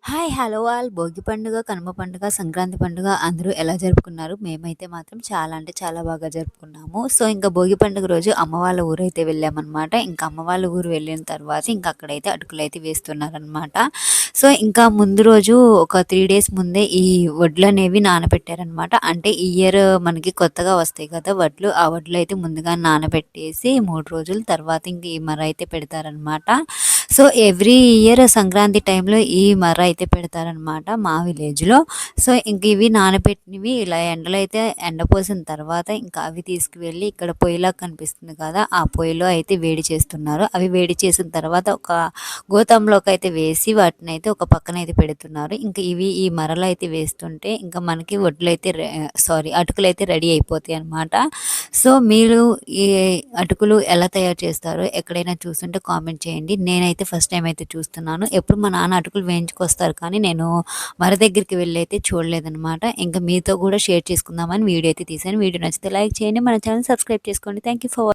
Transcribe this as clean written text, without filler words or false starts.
Hi! Hello all. Bhogi పండుగ, కనుమ పండుగ, సంక్రాంతి పండుగ అందరూ ఎలా జరుపుకున్నారు? మేమైతే మాత్రం చాలా అంటే చాలా బాగా జరుపుకున్నాము. సో, ఇంకా భోగి పండుగ రోజు అమ్మ వాళ్ళ ఊరైతే వెళ్ళామనమాట. ఇంకా అమ్మ వాళ్ళ ఊరు వెళ్ళిన తర్వాత ఇంకా అక్కడైతే అటుకులైతే వేస్తున్నారనమాట. సో, ఇంకా ముందు రోజు ఒక 3 డేస్ ముందే ఈ వడ్లనేవి నానబెట్టారనమాట. అంటే ఈ ఇయర్ మనకి కొత్తగా వస్తాయి కదా వడ్లు. ఆ వడ్లయితే ముందుగా నానబెట్టేసి 3 రోజుల తర్వాత ఇంక ఈ మర అయితే పెడతారనమాట. సో, ఎవ్రీ ఇయర్ సంక్రాంతి టైంలో ఈ మర్ర అయితే పెడతారనమాట మా విలేజ్‌లో. సో, ఇంక ఇవి నానబెట్టినవి ఇలా ఎండలో అయితే ఎండపోసిన తర్వాత ఇంకా అవి తీసుకువెళ్ళి ఇక్కడ పొయ్యిలాగా కనిపిస్తుంది కదా! ఆ పొయ్యిలో అయితే వేడి చేస్తున్నారు. అవి వేడి చేసిన తర్వాత ఒక గోతంలోకైతే వేసి వాటినైతే ఒక పక్కనైతే పెడుతున్నారు. ఇంక ఇవి ఈ మరలో అయితే వేస్తుంటే ఇంకా మనకి వడ్లయితే అటుకులైతే రెడీ అయిపోతాయన్నమాట. సో, మీరు ఈ అటుకులు ఎలా తయారు చేస్తారో ఎక్కడైనా చూసుంటే కామెంట్ చేయండి. నేనైతే ఫస్ట్ టైమ్ అయితే చూస్తున్నాను. ఎప్పుడు మా నాన్న అటుకులు వేయించుకొస్తారు కానీ నేను దగ్గరికి వెళ్ళి అయితే చూడలేదనమాట. ఇంకా మీతో కూడా షేర్ చేసుకుందామని వీడియో అయితే తీశాను. వీడియో నచ్చితే లైక్ చేయండి. మన ఛానల్ సబ్స్క్రైబ్ చేసుకోండి. Thank you for